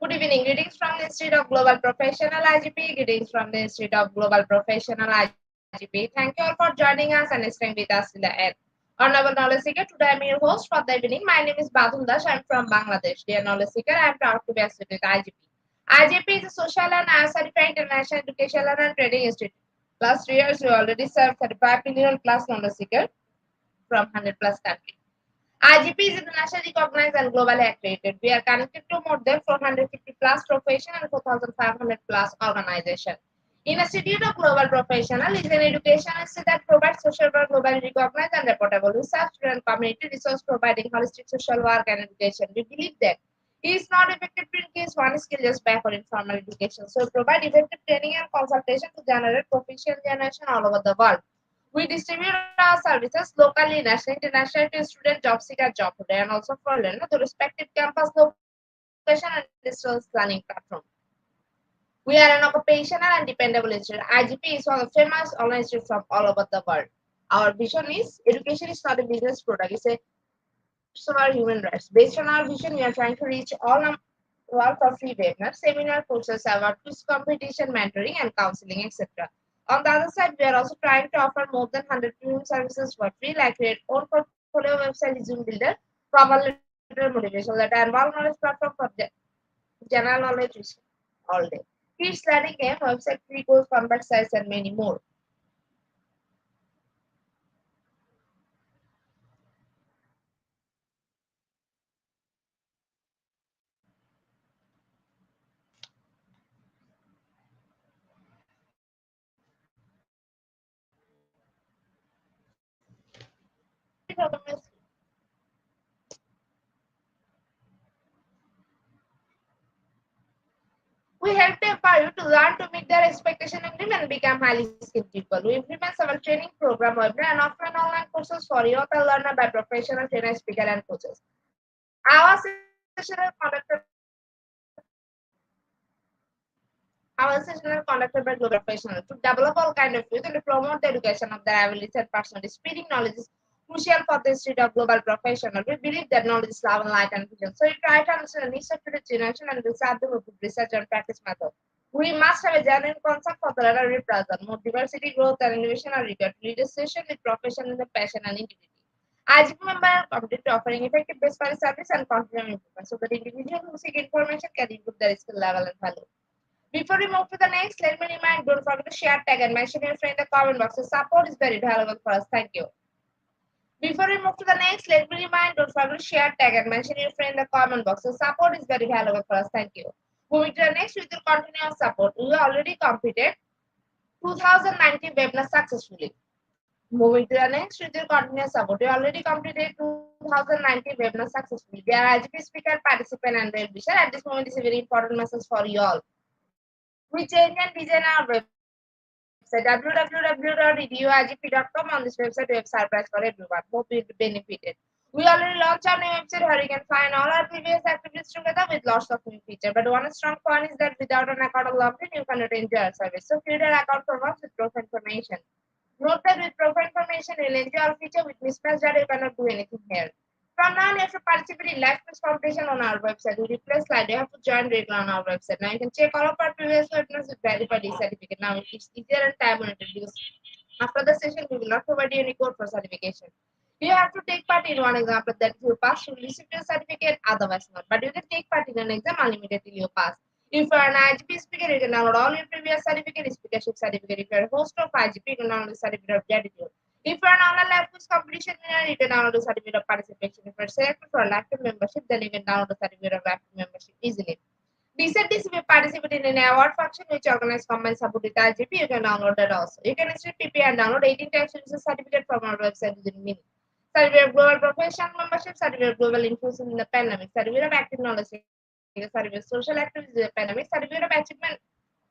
Good evening. Greetings from the Institute of Global Professional IGP. Greetings from the Institute of Global Professional IGP. Thank you all for joining us and staying with us till the end. Honorable Knowledge Seeker, today I'm your host for the evening. My name is Badhum Dash. I'm from Bangladesh. Dear Knowledge Seeker, I'm proud to be associated with IGP. IGP is a social and certified international educational and training institute. Last 3 years, we already served 35 million plus knowledge seeker from 100 plus countries. IGP is internationally recognized and globally accredited. We are connected to more than 450 plus profession and 4,500 plus organization. Institute of Global Professional is an education institute that provides social work globally recognized and reportable research and community resource providing holistic social work and education. We believe that it is not effective to increase one skill just by for informal education. So provide effective training and consultation to generate proficient generation all over the world. We distribute our services locally, nationally, internationally to student, job seeker, job holder, and also for learner, the respective campus location and distance learning platform. We are an occupational and dependable institute. IGP is one of the famous online institutes from all over the world. Our vision is education is not a business product, it's our human rights. Based on our vision, we are trying to reach all world for free webinars, seminar courses, award quiz competition, mentoring, and counseling, etc. On the other side, we are also trying to offer more than 100 premium services for free, like create own portfolio website, resume builder, proper literal motivation, that involve knowledge platform for general knowledge all day. Kids learning game, website, free course, combat sites, and many more. We help them for you to learn to meet their expectation and dream and become highly skilled people. We implement several training program, webinar and offline online courses for youth and learner by professional trainers, speaker and coaches. Our session is conducted Our session is conducted by global professionals to develop all kind of youth and to promote the education of their abilities and personality. Spreading knowledge is crucial for the state of global professional. We believe that knowledge is love and light and vision. So you try to understand the needs of today's generation and research them with research and practice method. We must have a genuine concept for the learner represent. More diversity, growth, and innovation are required to lead a session with profession, the passion, and integrity. IGP member are committed to offering effective best quality service and continuous improvement so that individuals who seek information can improve their skill level and value. Before we move to the next, let me remind, don't forget to share, tag, and mention your friend in the comment box. The support is very valuable for us. Thank you. Before we move to the next, let me remind, don't forget to share, tag, and mention your friend in the comment box. The support is very valuable for us. Thank you. Moving to the next, we will continue our support. We already completed 2019 webinar successfully. Moving to the next, we will continue support. We already completed 2019 webinar successfully. We are IGP speaker, participant, and web wisher. At this moment, is a very important message for you all. We change and design our website www.eduigp.com. On this website, we have surprise for everyone. Hope you'll be benefited. We already launched our new website where you can find all our previous activities together with lots of new features. But one strong point is that without an account of logged in, you cannot enjoy our service. So create an account from us with profile information. Note that with profile information, you'll enjoy our feature. With mismatched data, you cannot do anything here. From now on, you have to participate in live quiz competition on our website. We replace slide. You have to join regular on our website. Now you can check all of our previous webinars with verified certificate. Now it's easier and time limited because after the session, we will not provide you any code for certification. You have to take part in one example that you pass, you receive your certificate, otherwise not. But you can take part in an exam unlimited till you pass. If you are an IGP speaker, you can download all your previous certificate, speakership certificate. If you are a host of IGP, you can download the certificate of gratitude. If you are an online live quiz competition winner, you can download the certificate of participation. If you are selected for a lifetime membership, then you can download the certificate of lifetime membership easily. Recently, if you participate in an award function which organized combined support with IGP, you can download that also. You can install PP and download 18 times services certificate from our website within minutes. Certificate of Global Professional Membership, Certificate of Global Influence in the Pandemic, Certificate of Active Knowledge, Certificate of Social Activities in the Pandemic, Certificate of Achievement,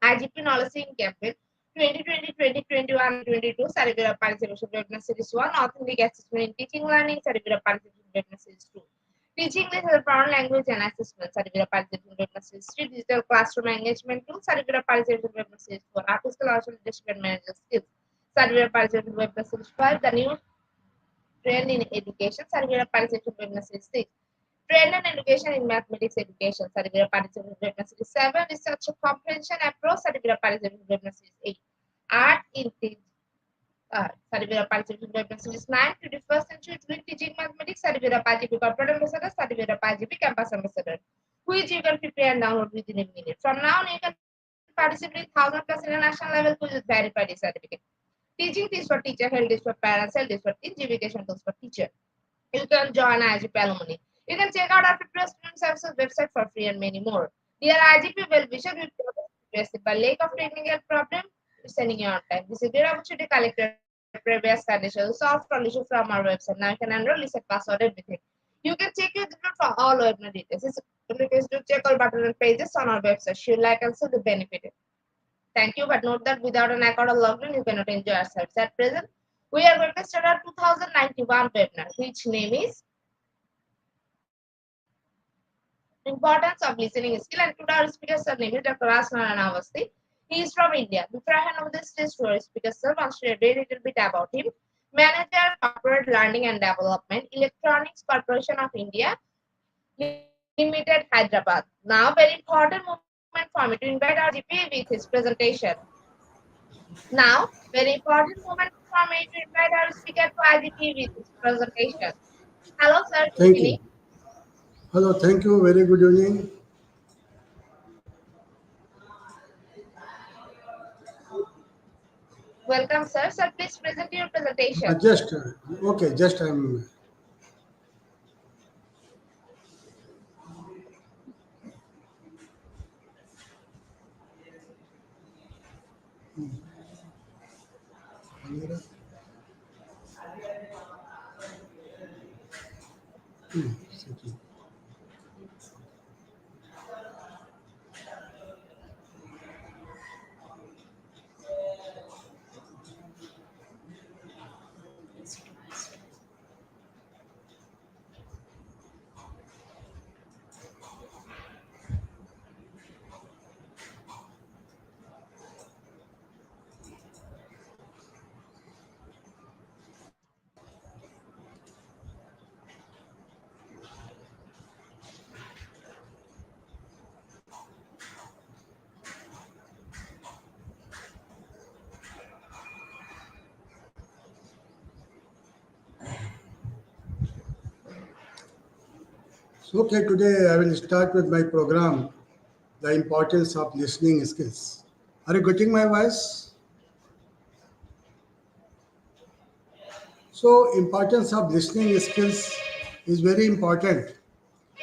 IGP Knowledge in Campaign, 2020, 2021, and 22, Certificate of Participation Webinar Series 1, Authentic Assessment in Teaching Learning, Certificate of Participation Webinar Series 2. Teaching English as a foreign language and assessment, Certificate of Participation Webinar Series 3, Digital Classroom Engagement 2, Certificate of Participation Webinar Series 4, Artificial Leadership and Management Skills, Certificate of Participation Webinar Series 5, the new trend in education, Certificate of Participation Webinar Series 6. Trend and education in mathematics education, Sarivira Participant Development Series 7, Research Comprehension Approach, Sarivira Participant Development Series 8, Art in Sarivira Participant Development Series 9, 21st Century Twin Teaching Mathematics, Sarivira Pajipi Corporate Ambassador, Sarivira Pajipi Campus Ambassador, which you can prepare and download within a minute. From now on, you can participate in 1000 plus international level quiz with verified certificate. Teaching is for teacher, health is for parents, health is for teach, education tools for teacher. You can join IGP alumni. You can check out our prepared student services website for free and many more. Dear IGP well-wisher, we progress by lack of technical problem, sending you on time. This is great opportunity to collect your previous conditions, solve all issues from our website. Now you can enroll, reset password, everything. You can check your download for all webinar details. It's request to check all button and pages on our website. Should like and see the benefit. Thank you, but note that without an account or login, you cannot enjoy our service. At present, we are going to start our 2091 webinar, which name is Importance of Listening Skill. And today our speaker sir name is Dr. Rasnaran Avasti. He is from India. Before I hand over the stage to our speaker sir, I want to share a little bit about him. Manager, Corporate Learning and Development, Electronics Corporation of India, Limited, Hyderabad. Now, very important moment for me to invite our GP with his presentation. Now, very important moment for me to invite our speaker to IGP with his presentation. Hello, sir. Good Thank evening. you. Hello, thank you. Very good evening. Welcome, sir. Sir, please present your presentation. Okay, just I'm. So, okay, today I will start with my program, The Importance of Listening Skills. Are you getting my voice? So, importance of listening skills is very important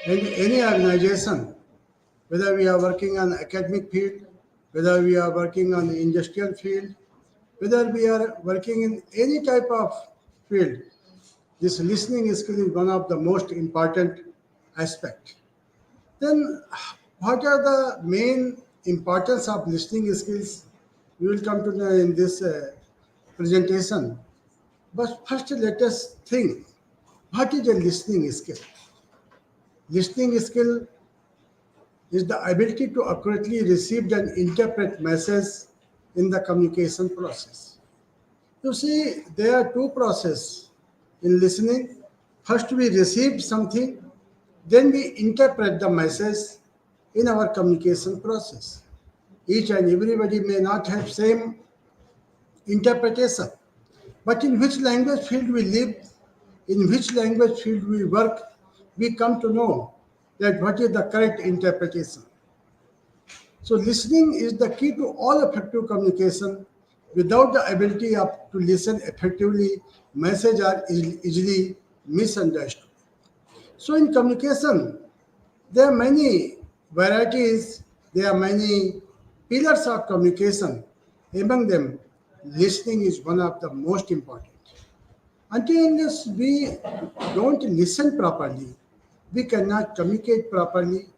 in any organization, whether we are working on academic field, whether we are working on the industrial field, whether we are working in any type of field. This listening skill is one of the most important aspect. Then, what are the main importance of listening skills? We will come to know in this presentation. But first, let us think: what is a listening skill? Listening skill is the ability to accurately receive and interpret messages in the communication process. You see, there are two processes in listening. First, we receive something, then we interpret the message in our communication process. Each and everybody may not have same interpretation, but in which language field we live, in which language field we work, we come to know that what is the correct interpretation. So listening is the key to all effective communication. Without the ability to listen effectively, messages are easily misunderstood. So in communication, there are many varieties, there are many pillars of communication. Among them, listening is one of the most important. Until unless we don't listen properly, we cannot communicate properly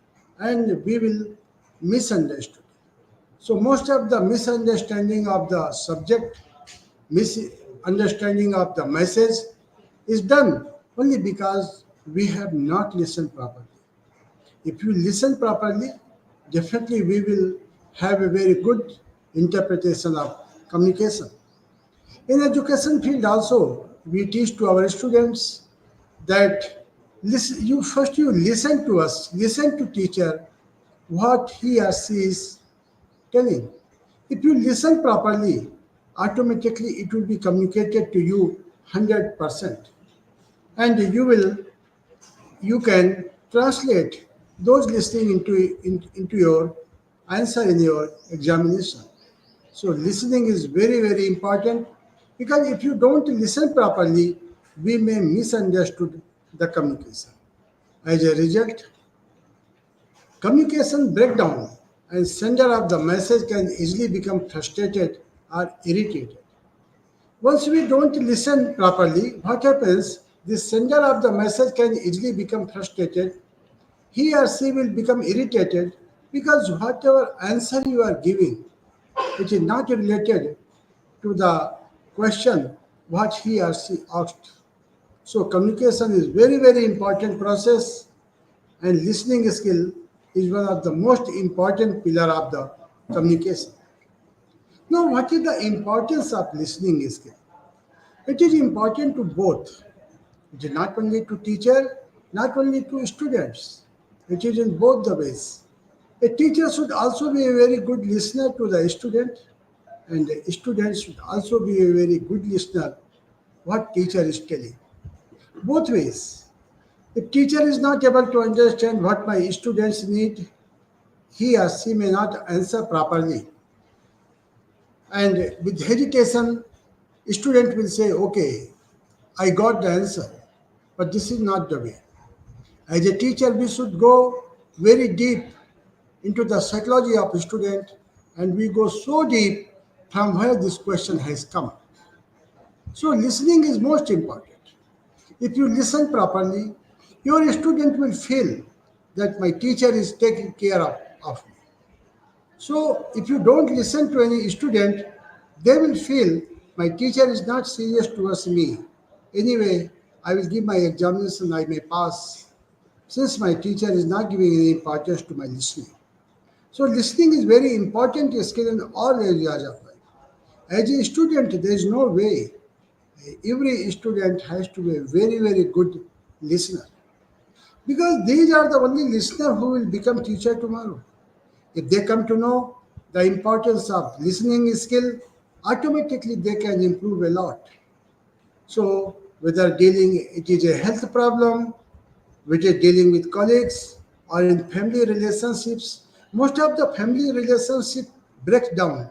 and we will misunderstood. So most of the misunderstanding of the subject, misunderstanding of the message is done only because we have not listened properly. If you listen properly, definitely we will have a very good interpretation of communication. In education field also, we teach to our students that Listen, you listen to us, listen to teacher, what he or she is telling. If you listen properly, automatically it will be communicated to you 100%, and you can translate those listening into your answer in your examination. So listening is very, very important, because if you don't listen properly, we may misunderstood the communication. As a result, communication breakdown, and sender of the message can easily become frustrated or irritated. Once we don't listen properly, what happens? The sender of the message can easily become frustrated. He or she will become irritated because whatever answer you are giving, which is not related to the question what he or she asked. So communication is very, very important process, and listening skill is one of the most important pillar of the communication. Now, what is the importance of listening skill? It is important to both. It is not only to teacher, not only to students. It is in both the ways. A teacher should also be a very good listener to the student, and the student should also be a very good listener what teacher is telling. Both ways. If teacher is not able to understand what my students need, he or she may not answer properly. And with hesitation, student will say, okay, I got the answer, but this is not the way. As a teacher, we should go very deep into the psychology of a student, and we go so deep from where this question has come. So listening is most important. If you listen properly, your student will feel that my teacher is taking care of me. So if you don't listen to any student, they will feel my teacher is not serious towards me. Anyway, I will give my examination, I may pass, since my teacher is not giving any importance to my listening. So listening is very important skill in all areas of life. As a student, there is no way. Every student has to be a very, very good listener, because these are the only listener who will become teacher tomorrow. If they come to know the importance of listening skill, automatically they can improve a lot. So whether dealing it is a health problem, whether dealing with colleagues or in family relationships, most of the family relationship breaks down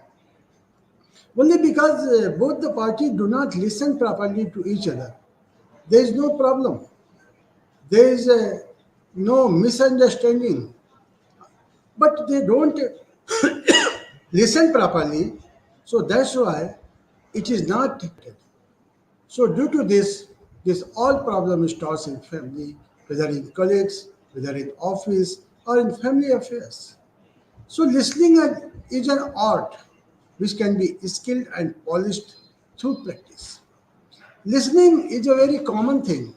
only because both the parties do not listen properly to each other. There is no problem. There is no misunderstanding, but they don't listen properly. So that's why it is not. So due to this all problem starts in family, whether in colleagues, whether in office or in family affairs. So listening is an art which can be skilled and polished through practice. Listening is a very common thing,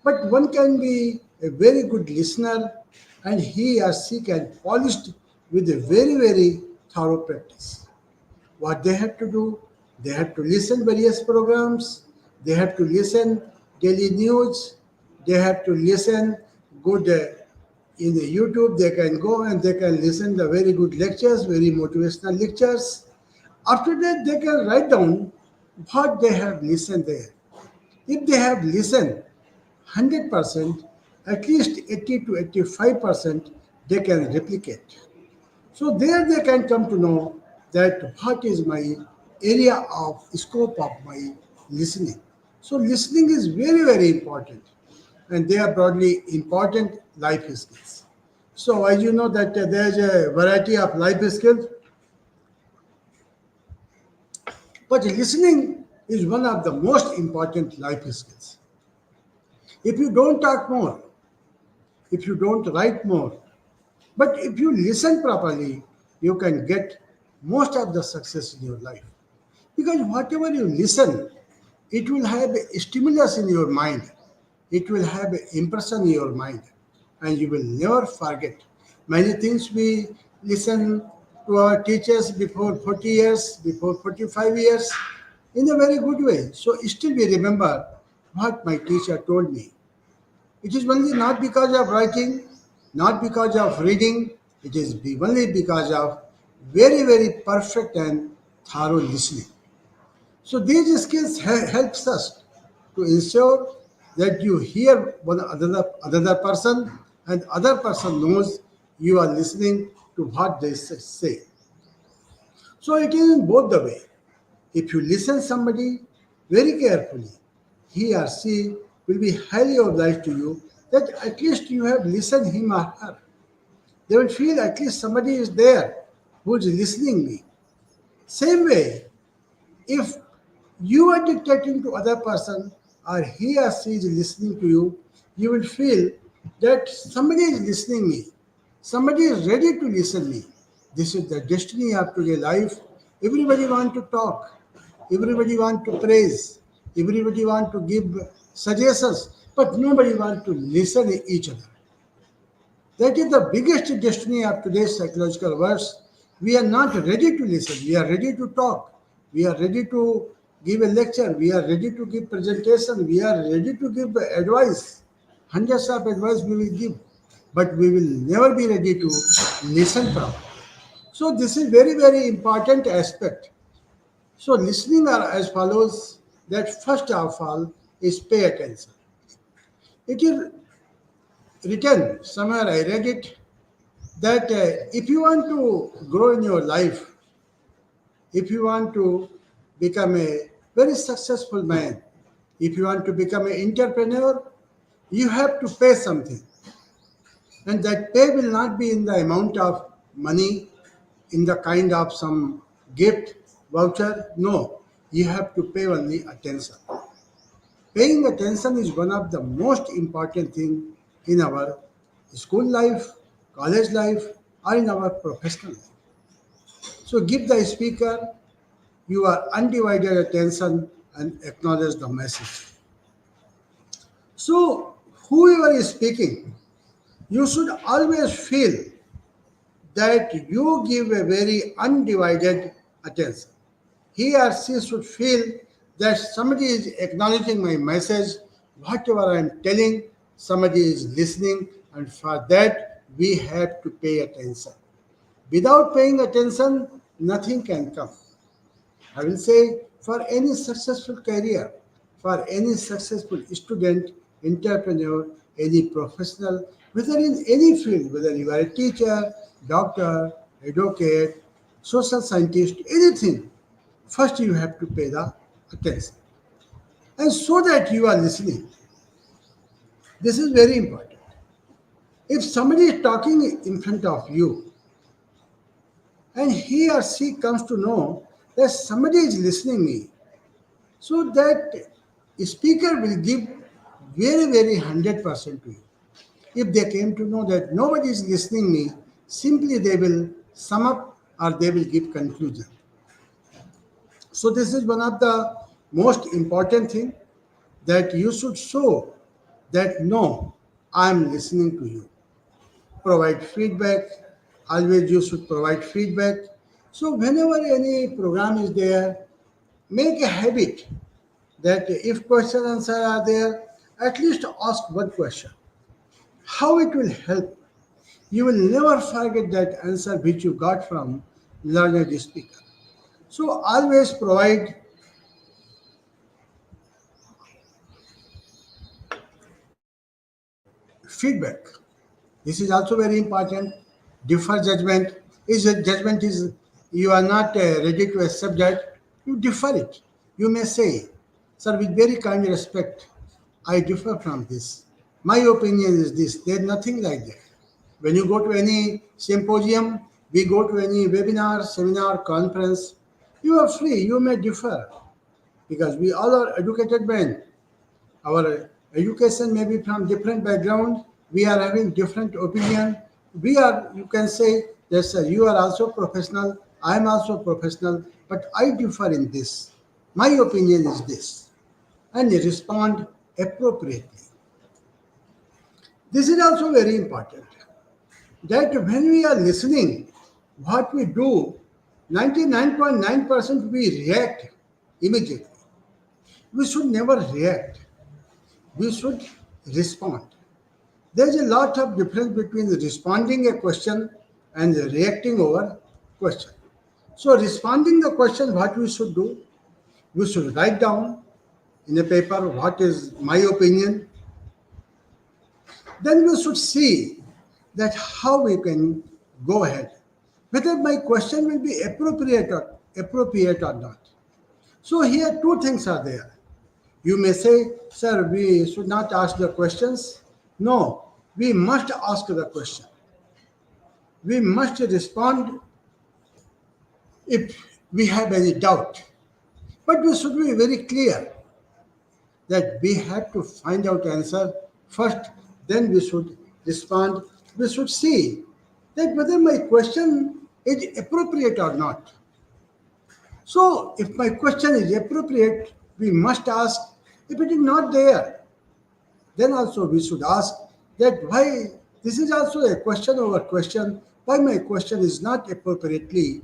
but one can be a very good listener, and he or she can polish with a very, very thorough practice. What they have to do, they have to listen various programs, they have to listen daily news, they have to listen good in the YouTube, they can go and they can listen the very good lectures, very motivational lectures. After that, they can write down what they have listened there. If they have listened 100%, at least 80 to 85% they can replicate. So there they can come to know that what is my area of scope of my listening. So listening is very, very important, and they are broadly important life skills. So as you know that there is a variety of life skills, but listening is one of the most important life skills. If you don't talk more, if you don't write more, but if you listen properly, you can get most of the success in your life. Because whatever you listen, it will have a stimulus in your mind. It will have an impression in your mind, and you will never forget. Many things we listen to our teachers before 40 years, before 45 years, in a very good way. So still we remember what my teacher told me. It is only not because of writing, not because of reading, it is only because of very, very perfect and thorough listening. So these skills helps us to ensure that you hear one another person and other person knows you are listening to what they say. So it is in both the way. If you listen somebody very carefully, he or she will be highly obliged to you that at least you have listened him or her. They will feel at least somebody is there who is listening me. Same way, if you are dictating to other person or he or she is listening to you, you will feel that somebody is listening me. Somebody is ready to listen me. This is the destiny of today life. Everybody want to talk. Everybody want to praise. Everybody want to give suggestions. But nobody want to listen to each other. That is the biggest destiny of today's psychological words. We are not ready to listen. We are ready to talk. We are ready to give a lecture. We are ready to give presentation. We are ready to give advice. Hundreds of advice we will give, but we will never be ready to listen properly. So this is very, very important aspect. So listening are as follows. That first of all is pay attention. It is written somewhere. I read it that if you want to grow in your life, if you want to become a very successful man, if you want to become an entrepreneur, you have to pay something. And that pay will not be in the amount of money, in the kind of some gift, voucher. No, you have to pay only attention. Paying attention is one of the most important thing in our school life, college life, or in our professional life. So give the speaker your undivided attention and acknowledge the message. So whoever is speaking, you should always feel that you give a very undivided attention. He or she should feel that somebody is acknowledging my message, whatever I am telling, somebody is listening, and for that we have to pay attention. Without paying attention, nothing can come. I will say for any successful career, for any successful student, entrepreneur, any professional, whether in any field, whether you are a teacher, doctor, advocate, social scientist, anything, first you have to pay the attention. And so that you are listening, this is very important. If somebody is talking in front of you and he or she comes to know that somebody is listening me, so that speaker will give very, very 100% to you. If they came to know that nobody is listening me, simply they will sum up or they will give conclusion. So this is one of the most important thing that you should show that no, I am listening to you. Provide feedback. Always you should provide feedback. So whenever any program is there, make a habit that if question answer are there, at least ask one question. How it will help? You will never forget that answer which you got from learned speaker. So always provide feedback. This is also very important. Defer judgment. Is a judgment is you are not ready to accept that, you defer it. You may say, sir, with very kind respect, I differ from this. My opinion is this. There's nothing like that. When you go to any symposium, we go to any webinar, seminar, conference, you are free. You may differ because we all are educated men. Our education may be from different background. We are having different opinion. We are, you can say, yes, sir, you are also professional. I am also professional, but I differ in this. My opinion is this, and respond appropriately. This is also very important. That when we are listening, what we do, 99.9% we react immediately. We should never react. We should respond. There is a lot of difference between responding a question and reacting over question. So responding the question, what we should do, we should write down in a paper what is my opinion. Then we should see that how we can go ahead, whether my question will be appropriate or not. So here two things are there. You may say, sir, we should not ask the questions. No, we must ask the question. We must respond if we have any doubt. But we should be very clear that we have to find out answer first, then we should respond. We should see that whether my question is appropriate or not. So if my question is appropriate, we must ask. If it is not there, then also we should ask that why this is also a question over question, why my question is not appropriately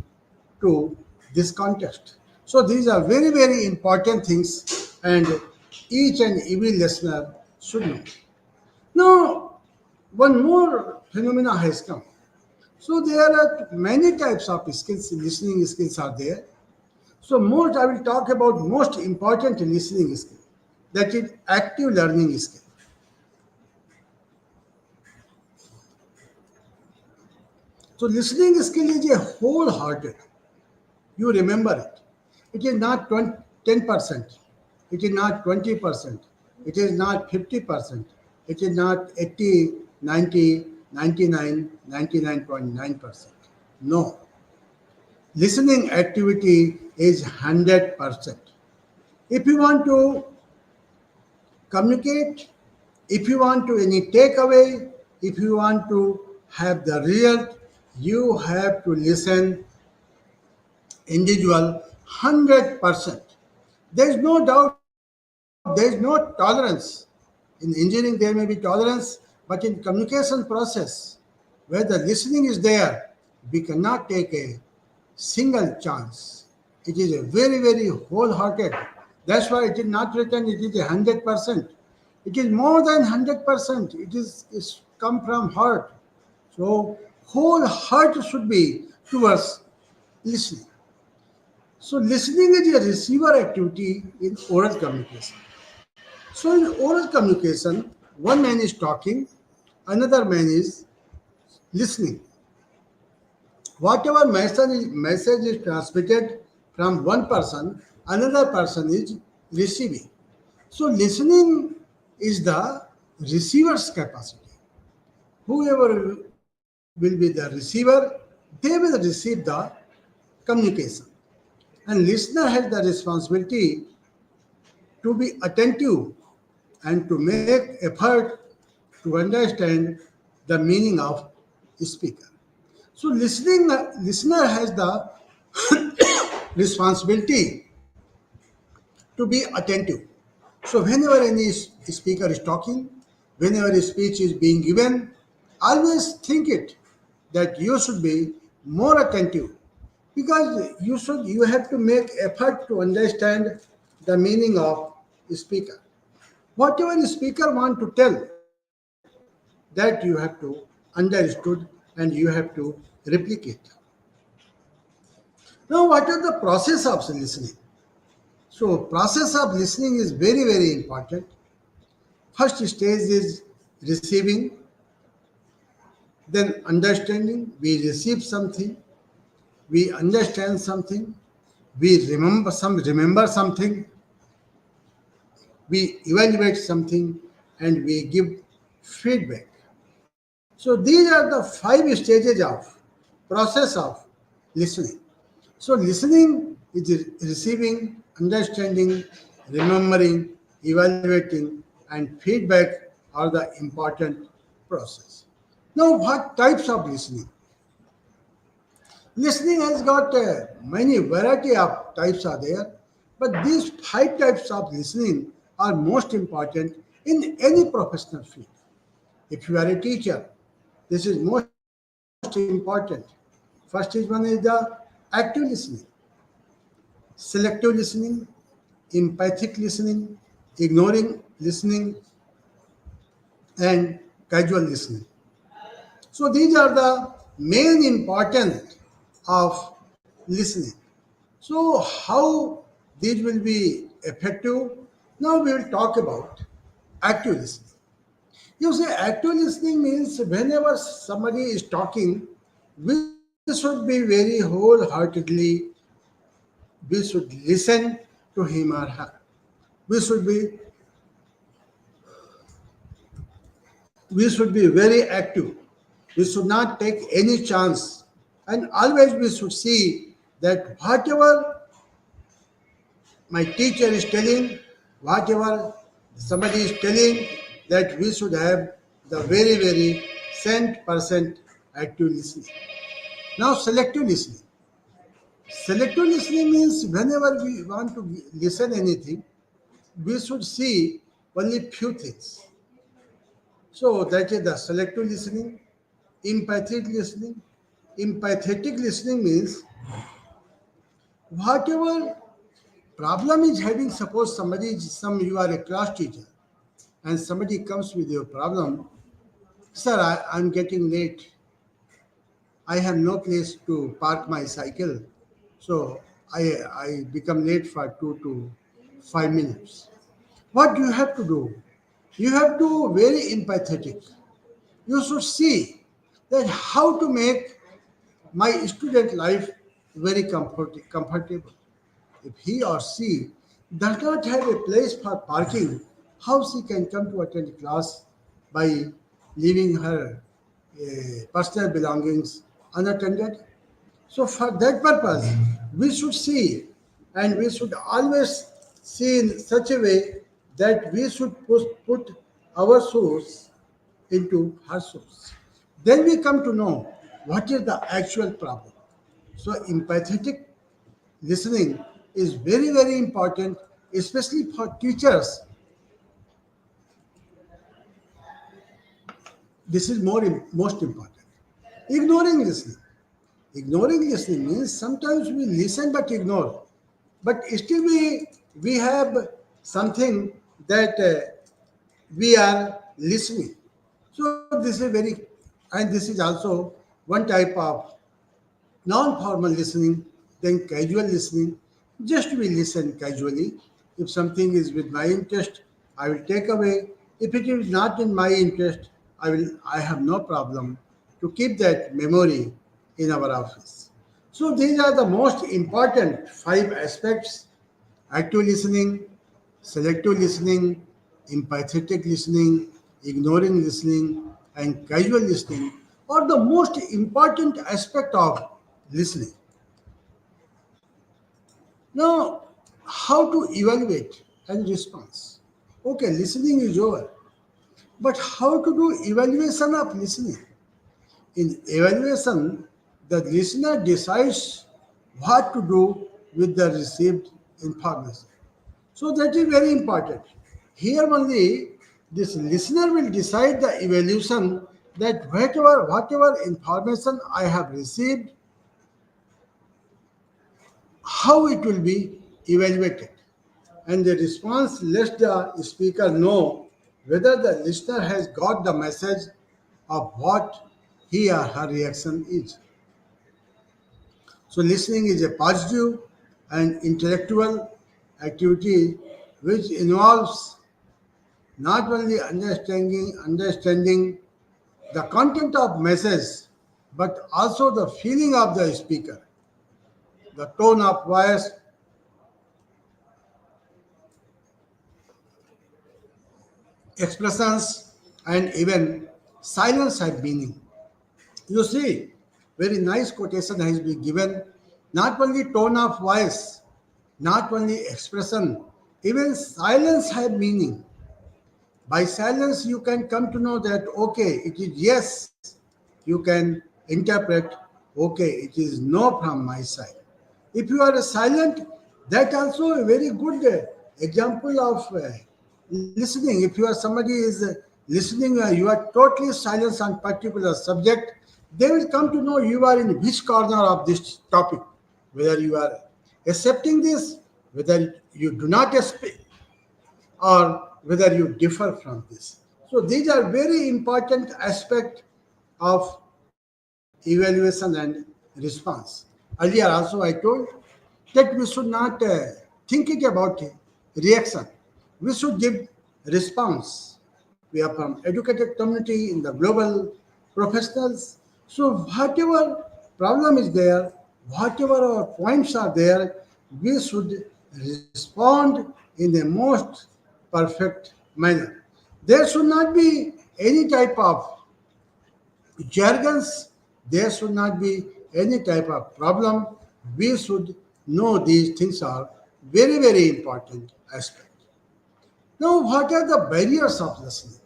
to this context. So these are very, very important things, and each and every listener should know. Now, one more phenomena has come. So there are many types of skills, listening skills are there. So most I will talk about most important listening skill, that is active learning skill. So listening skill is a wholehearted. You remember it. It is not 10%. It is not 20%. It is not 50%. It is not 80, 90, 99, 99.9%. No. Listening activity is 100%. If you want to communicate, if you want to any takeaway, if you want to have the result, you have to listen individual 100%. There is no doubt, there is no tolerance. In engineering, there may be tolerance, but in communication process, where the listening is there, we cannot take a single chance. It is a very, very wholehearted. That's why it is not written it is 100%. It is more than 100%. It is come from heart. So whole heart should be towards listening. So listening is a receiver activity in oral communication. So in oral communication, one man is talking, another man is listening. Whatever message is transmitted from one person, another person is receiving. So listening is the receiver's capacity. Whoever will be the receiver, they will receive the communication. And listener has the responsibility to be attentive and to make effort to understand the meaning of speaker. So listener has the responsibility to be attentive. So whenever any speaker is talking, whenever a speech is being given, always think it that you should be more attentive because you have to make effort to understand the meaning of speaker. Whatever the speaker want to tell, that you have to understood and you have to replicate. Now, what are the process of listening? So, process of listening is very, very important. First stage is receiving, then understanding. We receive something, we understand something, we remember something, we evaluate something, and we give feedback. So these are the 5 stages of process of listening. So listening is receiving, understanding, remembering, evaluating, and feedback are the important process. Now, what types of listening? Listening has got many variety of types are there, but these 5 types of listening are most important in any professional field. If you are a teacher, this is most important. First is one is the active listening, selective listening, empathic listening, ignoring listening, and casual listening. So these are the main importance of listening. So how these will be effective? Now we will talk about active listening. You see, active listening means whenever somebody is talking, we should be very wholeheartedly, we should listen to him or her. We should be very active. We should not take any chance. And always we should see that whatever my teacher is telling, whatever somebody is telling, that we should have the very, very 100% active listening. Now, selective listening. Selective listening means whenever we want to listen anything, we should see only few things. So that is the selective listening. Empathetic listening. Empathetic listening means whatever problem is having, suppose you are a class teacher and somebody comes with your problem, sir, I'm getting late. I have no place to park my cycle. So I become late for 2 to 5 minutes. What do you have to do? You have to very empathetic. You should see that how to make my student life very comfortable. If he or she does not have a place for parking, how she can come to attend class by leaving her personal belongings unattended? So for that purpose, we should see, and we should always see in such a way that we should put our source into her source. Then we come to know what is the actual problem. So empathetic listening is very, very important, especially for teachers. This is most important. Ignoring listening. Ignoring listening means sometimes we listen but ignore. But still we have something that we are listening. So this is very, and this is also one type of non-formal listening, then casual listening. Just we listen casually. If something is with my interest, I will take away. If it is not in my interest, I have no problem to keep that memory in our office. So these are the most important 5 aspects: active listening, selective listening, empathetic listening, ignoring listening, and casual listening are the most important aspect of listening. Now, how to evaluate and response? Okay, listening is over, but how to do evaluation of listening? In evaluation, the listener decides what to do with the received information. So that is very important. Here only this listener will decide the evaluation, that whatever information I have received, how it will be evaluated. And the response lets the speaker know whether the listener has got the message of what he or her reaction is. So listening is a positive and intellectual activity which involves not only understanding the content of message, but also the feeling of the speaker, the tone of voice, expressions, and even silence have meaning. You see, very nice quotation has been given. Not only tone of voice, not only expression, even silence have meaning. By silence, you can come to know that, okay, it is yes. You can interpret, okay, it is no from my side. If you are silent, that also a very good example of listening. If you are somebody is listening, you are totally silent on particular subject, they will come to know you are in which corner of this topic, whether you are accepting this, whether you do not accept, or whether you differ from this. So these are very important aspect of evaluation and response. Earlier also I told that we should not think it about reaction. We should give response. We are from educated community in the global professionals. So whatever problem is there, whatever our points are there, we should respond in the most perfect manner. There should not be any type of jargons, there should not be any type of problem. We should know these things are very, very important aspect. Now, what are the barriers of listening?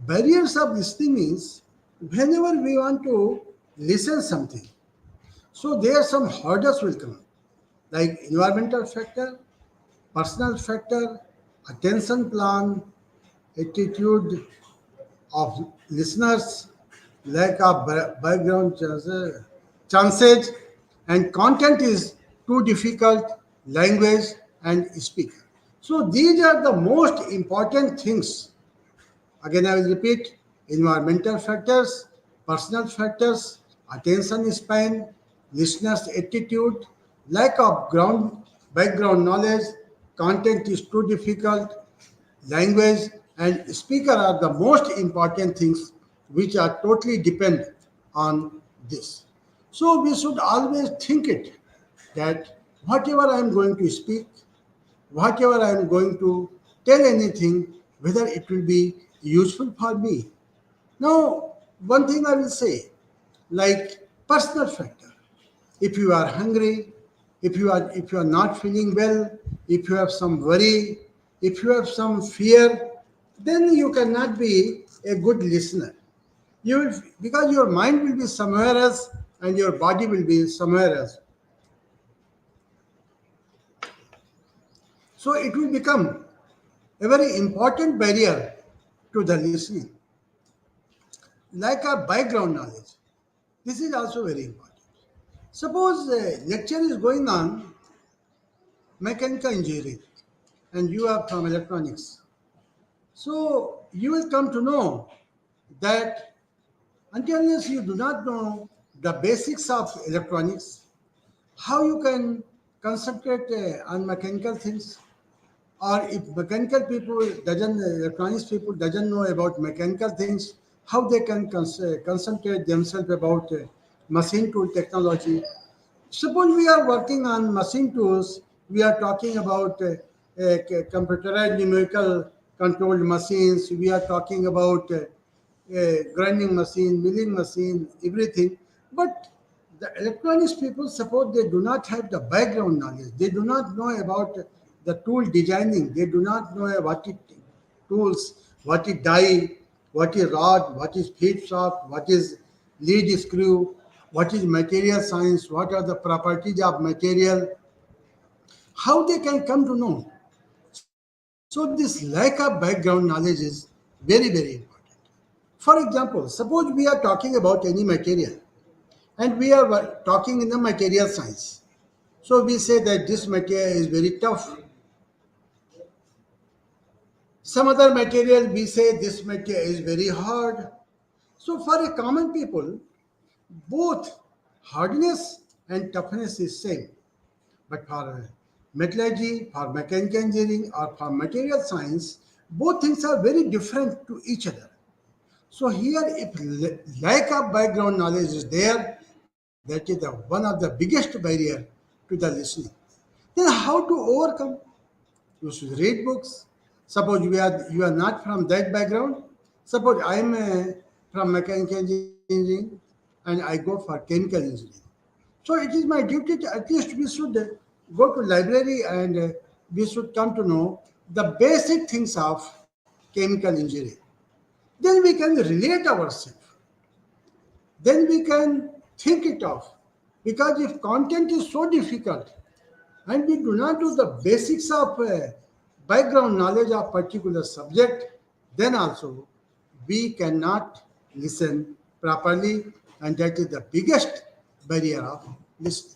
Barriers of listening means whenever we want to listen something, so there are some hurdles will come, like environmental factor, personal factor, attention plan, attitude of listeners, lack of background chances, and content is too difficult, language and speaker. So these are the most important things. Again, I will repeat: environmental factors, personal factors, attention span, listener's attitude, lack of background knowledge, content is too difficult, language and speaker are the most important things which are totally dependent on this. So we should always think it that whatever I am going to speak, whatever I am going to tell anything, whether it will be useful for me. Now, one thing I will say, like personal factor. If you are hungry, if you are not feeling well, if you have some worry, if you have some fear, then you cannot be a good listener. You will, because your mind will be somewhere else and your body will be somewhere else. So it will become a very important barrier to the listening. Like our background knowledge, this is also very important. Suppose a lecture is going on mechanical engineering and you are from electronics. So you will come to know that until unless you do not know the basics of electronics, how you can concentrate on mechanical things, or if mechanical people doesn't electronics people doesn't know about mechanical things, how they can concentrate themselves about machine tool technology. Suppose we are working on machine tools, we are talking about computerized numerical controlled machines, we are talking about grinding machine, milling machine, everything. But the electronics people, suppose they do not have the background knowledge, they do not know about the tool designing, they do not know what it tools, what is die, what is rod, what is feed shaft, what is lead screw, what is material science, what are the properties of material, how they can come to know. So this lack of background knowledge is very, very important. For example, suppose we are talking about any material and we are talking in the material science. So we say that this material is very tough. Some other material we say this material is very hard. So for a common people, both hardness and toughness is same. But for metallurgy, for mechanical engineering, or for material science, both things are very different to each other. So here, if lack of background knowledge is there, that is one of the biggest barrier to the listening. Then how to overcome? You should read books. Suppose you are not from that background. Suppose I am from mechanical engineering and I go for chemical engineering. So it is my duty to, at least we should go to library and we should come to know the basic things of chemical engineering. Then we can relate ourselves. Then we can think it of. Because if content is so difficult and we do not do the basics of background knowledge of particular subject, then also we cannot listen properly, and that is the biggest barrier of listening.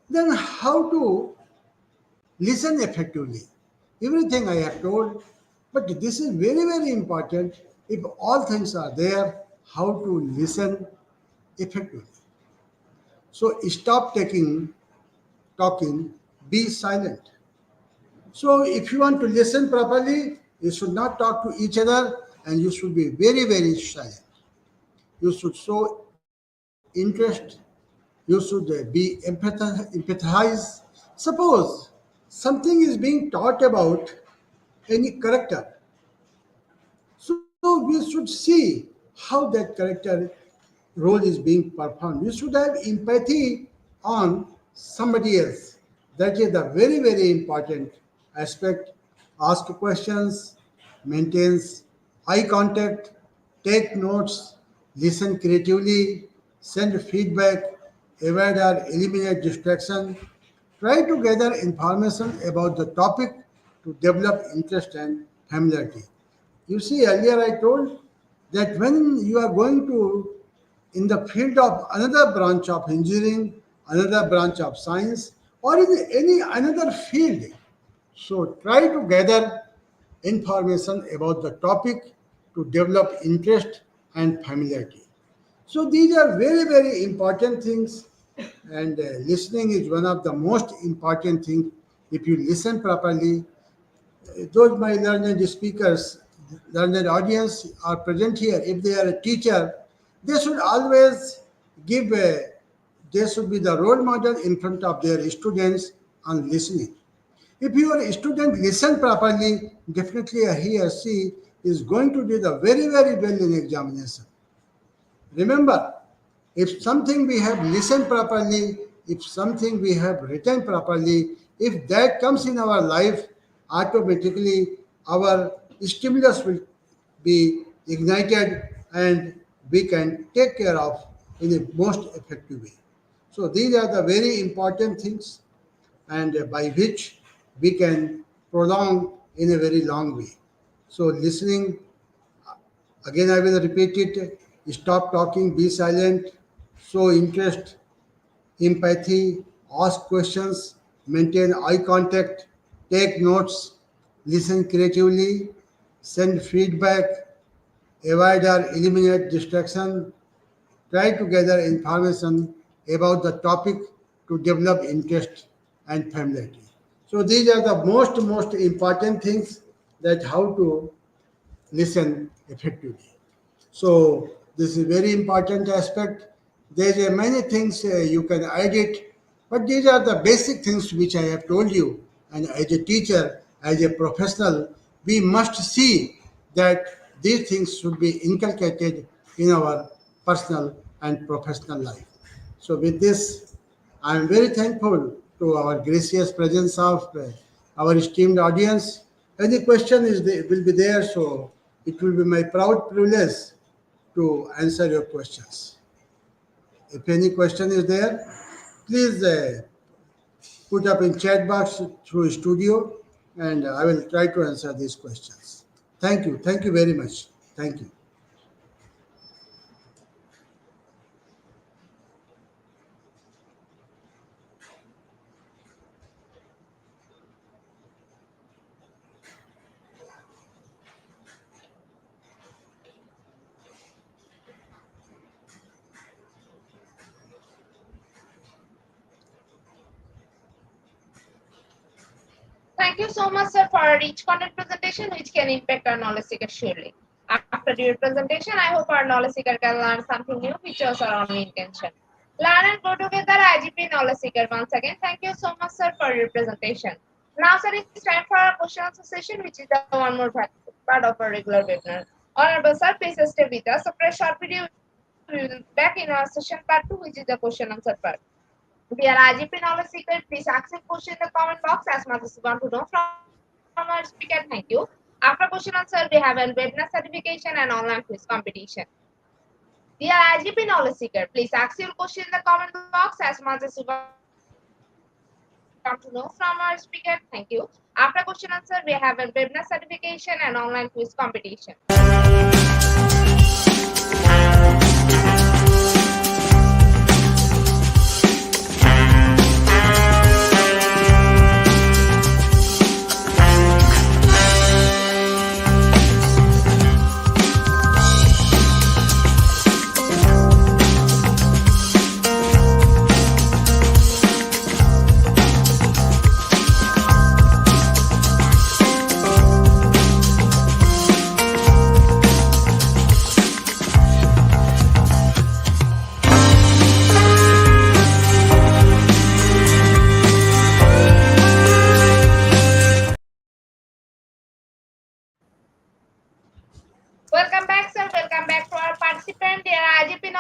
Then how to listen effectively? Everything I have told, But this is very, very important. If all things are there, how to listen effectively. So stop talking, be silent. So if you want to listen properly, you should not talk to each other and you should be very, very silent. You should show interest. You should empathize. Suppose something is being taught about any character. So we should see how that character role is being performed. We should have empathy on somebody else. That is the very, very important aspect. Ask questions, maintains eye contact, take notes, listen creatively, send feedback, avoid or eliminate distraction. Try to gather information about the topic to develop interest and familiarity. You see, earlier I told that when you are going to in the field of another branch of engineering, another branch of science, or in any another field, so try to gather information about the topic to develop interest and familiarity. So these are very, very important things, and listening is one of the most important things. If you listen properly, those my learned speakers, learned audience are present here. If they are a teacher, they should always give a, they should be the role model in front of their students on listening. If your student listen properly, definitely he or she is going to do the very, very well in examination. Remember, if something we have listened properly, if something we have written properly, if that comes in our life, automatically our stimulus will be ignited and we can take care of in a most effective way. So these are the very important things and by which we can prolong in a very long way. So listening, again I will repeat it, stop talking, be silent, show interest, empathy, ask questions, maintain eye contact, take notes, listen creatively, send feedback, avoid or eliminate distraction, try to gather information about the topic to develop interest and familiarity. So these are the most important things that how to listen effectively. So this is very important aspect. There are many things you can add it, but these are the basic things which I have told you. And as a teacher, as a professional, we must see that these things should be inculcated in our personal and professional life. So with this, I am very thankful to our gracious presence of our esteemed audience. Any question will be there, so it will be my proud privilege to answer your questions. If any question is there, please put up in chat box through studio and I will try to answer these questions. Thank you. Thank you very much. Thank you. Thank you so much, sir, for a rich content presentation which can impact our knowledge seeker surely. After your presentation, I hope our knowledge seeker can learn something new, which was our only intention. Learn and grow together, IGP knowledge seeker. Once again, thank you so much, sir, for your presentation. Now, sir, it's time for our question answer session, which is the one more part of our regular webinar. Honorable sir, please stay with us. After a short video, we will be back in our session part 2, which is the question answer part. Dear IGP knowledge seeker, please ask a question in the comment box as much as you want to know from our speaker. Thank you. After question answer, we have a webinar certification and online quiz competition. Dear IGP knowledge seeker, please ask your question in the comment box as much as you want to know from our speaker. Thank you. After question answer, we have a webinar certification and online quiz competition.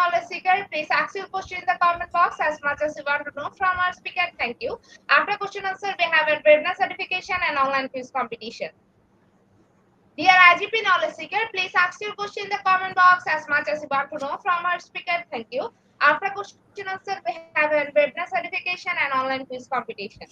knowledge seeker, please ask your question in the comment box as much as you want to know from our speaker. Thank you. After question answer, we have a webinar certification and online quiz competition. Dear IGP knowledge seeker, please ask your question in the comment box as much as you want to know from our speaker. Thank you. After question answer, we have a webinar certification and online quiz competition.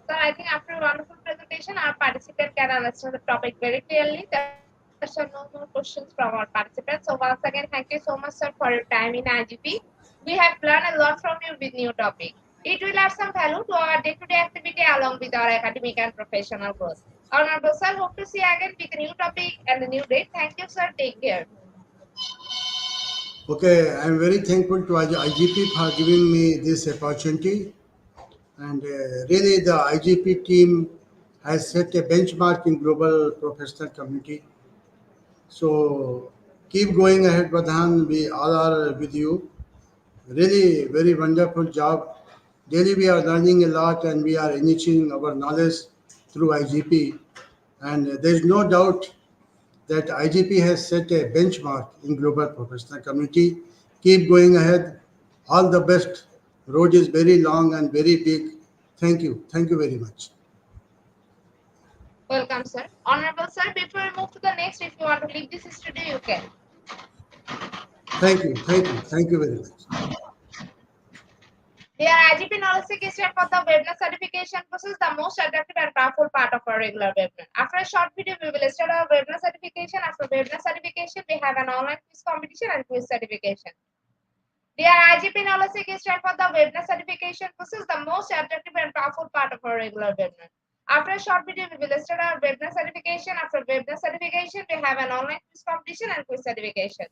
So I think after a wonderful presentation, our participant can understand the topic very clearly. There are no more questions from our participants. So once again, thank you so much, sir, for your time in IGP. We have learned a lot from you with new topic. It will add some value to our day-to-day activity along with our academic and professional growth. Honorable sir, hope to see you again with a new topic and a new date. Thank you, sir. Take care. Okay, I'm very thankful to IGP for giving me this opportunity. And really, the IGP team has set a benchmark in global professional community. So keep going ahead, Pradhan. We all are with you. Really, very wonderful job. Daily, we are learning a lot and we are enriching our knowledge through IGP. And there is no doubt that IGP has set a benchmark in global professional community. Keep going ahead. All the best. Road is very long and very big. Thank you. Thank you very much. Welcome, sir. Honorable sir, before we move to the next, if you want to leave this studio, you can. Thank you. Thank you. Thank you very much. Dear IGP knowledge seeker, for the webinar certification process, the most attractive and powerful part of our regular webinar. After a short video, we will start our webinar certification. After webinar certification, we have an online quiz competition and quiz certification. Dear IGP knowledge seeker, for the webinar certification process, the most attractive and powerful part of our regular webinar. After a short video, we will start our webinar certification. After webinar certification, we have an online quiz competition and quiz certification.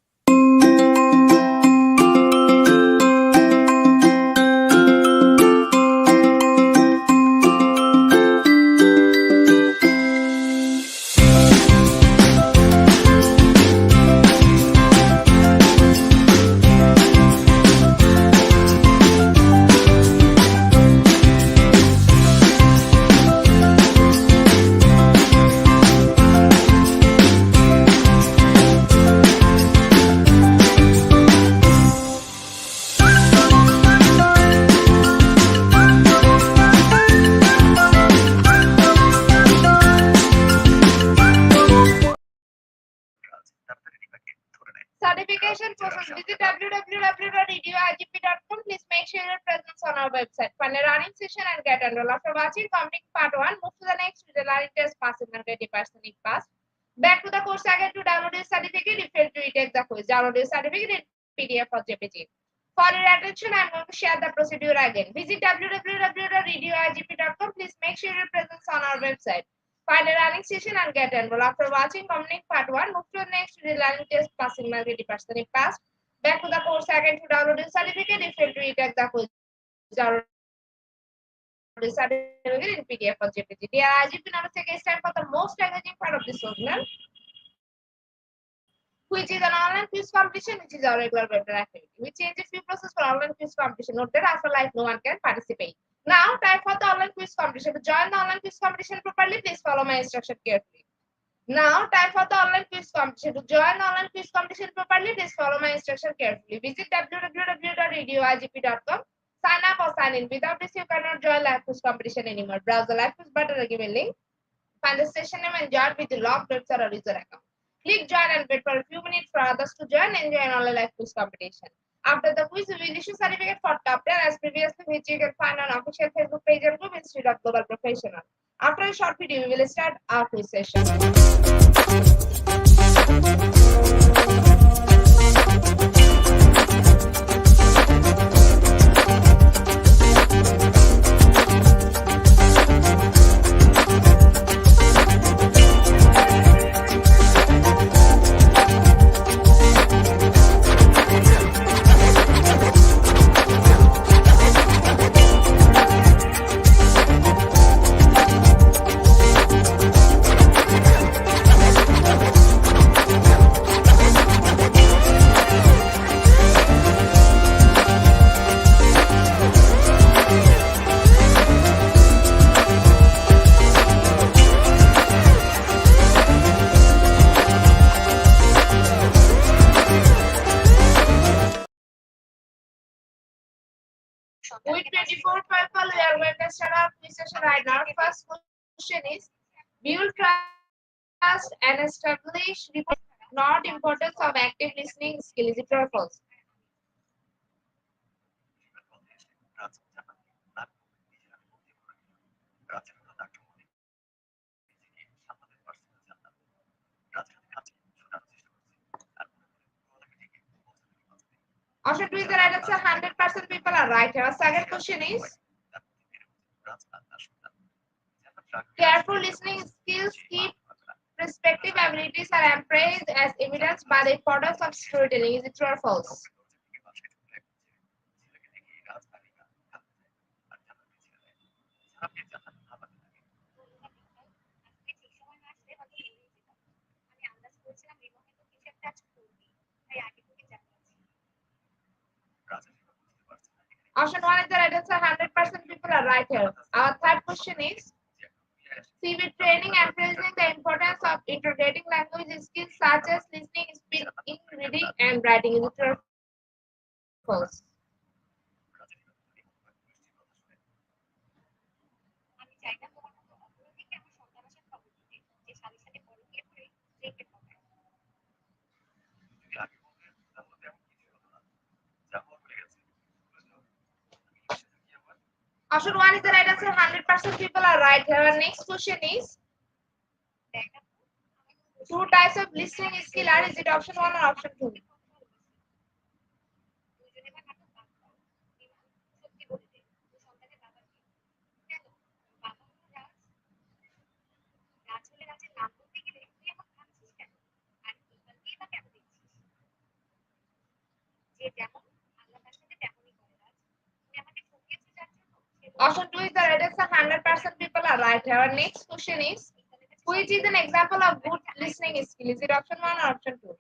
process. Visit www.radioigp.com. Please make sure your presence on our website. Find a running session and get enrolled. After watching complete part 1, move to the next with the learning test passing and 20% if passed. Back to the course again to download your certificate. If you retake the quiz, download your certificate in PDF or JPG. For your attention, I am going to share the procedure again. Visit www.radioigp.com. Please make sure your presence on our website. Find a learning session and get enrolled. After watching complete part 1, move to the next with the learning test passing mark 80% if passed. Back to the course again to download your certificate. If you retake the quiz, download your certificate in PDF or JPG. Dear IGP knowledge, it's time for the most engaging part of this webinar, which is an online quiz competition, which is our regular webinar activity. We change a few process for online quiz competition. Note that after live, no one can participate. Now, time for the online quiz competition. To join the online quiz competition properly, please follow my instruction carefully. Now, time for the online quiz competition. To join the online quiz competition properly, please follow my instruction carefully. Visit www.radioigp.com. Sign up or sign in. Without this, you cannot join live quiz competition anymore. Browse the live quiz button or given link. Find the session name and join with the logged website or user account. Click join and wait for a few minutes for others to join and enjoy an online live quiz competition. After the quiz, we will issue certificate for top 10 as previously, which you can find on official Facebook page and group Institute of Global Professional. After a short video, we will start our quiz session. With 24 people, we are going to start our quiz session right now. First question is, build trust and establish not importance of active listening skill. Is it true or false? Option 2 is the right answer. 100% people are right here. Second question is, careful listening skills keep perspective abilities are appraised as evidenced by the importance of storytelling. Is it true or false? Option 1 is the right answer. 100% people are right here. Our third question is, CV training emphasizing the importance of integrating language skills such as listening, speaking, reading, and writing. Is it true or false? Option 1 is the right answer. 100% people are right here. Our next question is, two types of listening skill are. Is it option 1 or option 2? Option 2 is the right answer. 100% people are right here. Our next question is, which is an example of good listening skill? Is it option 1 or option 2?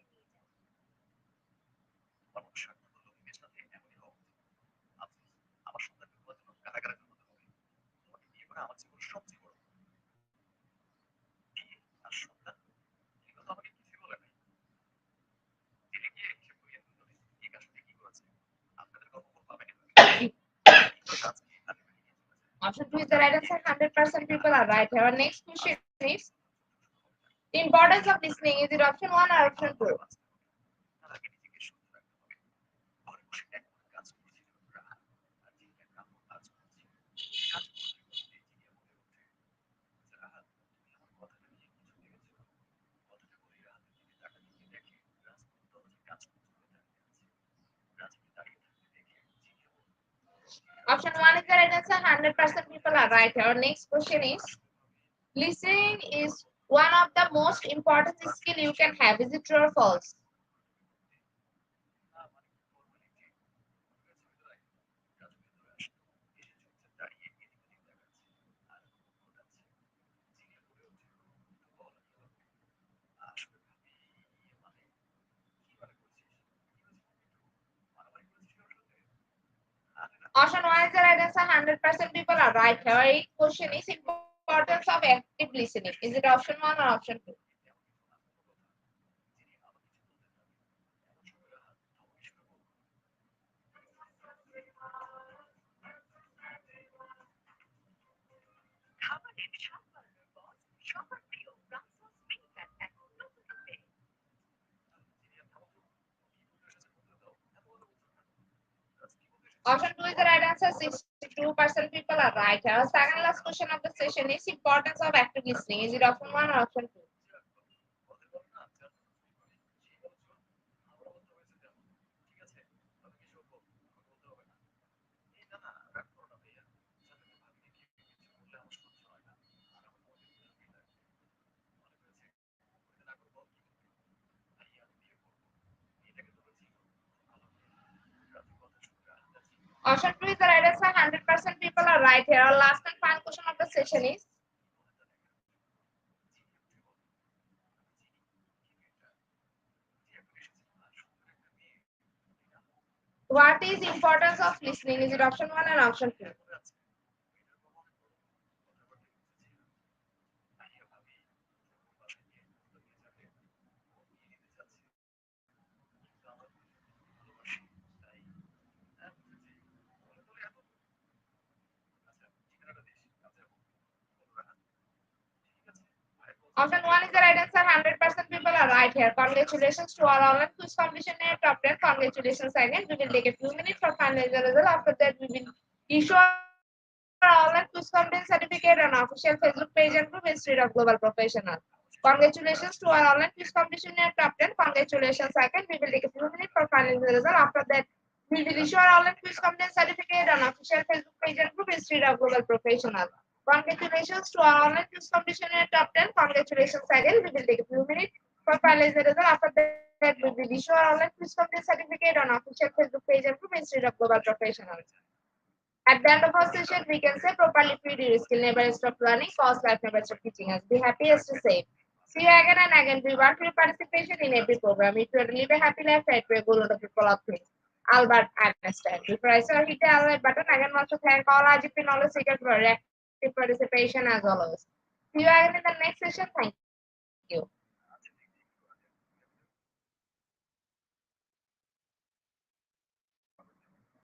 Option 2 is the right answer. 100% people are right here. Our next question is, the importance of listening. Is it option 1 or option 2? 100% people are right here. Next question is, listening is one of the most important skill you can have. Is it true or false? Option 1 is the right answer. 100% people are right here. Eighth question is importance of active listening. Is it option 1 or option 2? Option 2 is the right answer. 62% people are right here. Second last question of the session is importance of active listening. Is it option 1 or option 2? Option 2 is the right answer. 100% people are right here. Our last and final question of the session is, what is the importance of listening? Is it option 1 and option 2? Option 1 is the right answer. 100% people are right here. Congratulations to our online quiz competition at top 10. Congratulations again. We will take a few minutes for finalizing the result. After that, we will issue our online quiz competition certificate on official Facebook page and group Institute of Global Professional. Congratulations to our online quiz competition at top 10. Congratulations again. We will take a few minutes for finalizing the result. After that, we will issue our online quiz competition certificate on official Facebook page and group Institute of Global Professional. Congratulations to our online quiz competition at top 10. Congratulations again. We will take a few minutes for finalizing the result. After that, we will issue our online quiz competition certificate on official Facebook page and group Institute of Global Professionals. At the end of our session, we can say properly feed your skill, never stop learning, cause life never stop teaching us. Be happy as to say. See you again and again. We want your participation in every program. If you want to live a happy life, try to go to the people of things. Albert Einstein. Before I say hit the Albert button, again want to thank all RGP knowledge seekers for active participation as always. See you again in the next session. Thank you.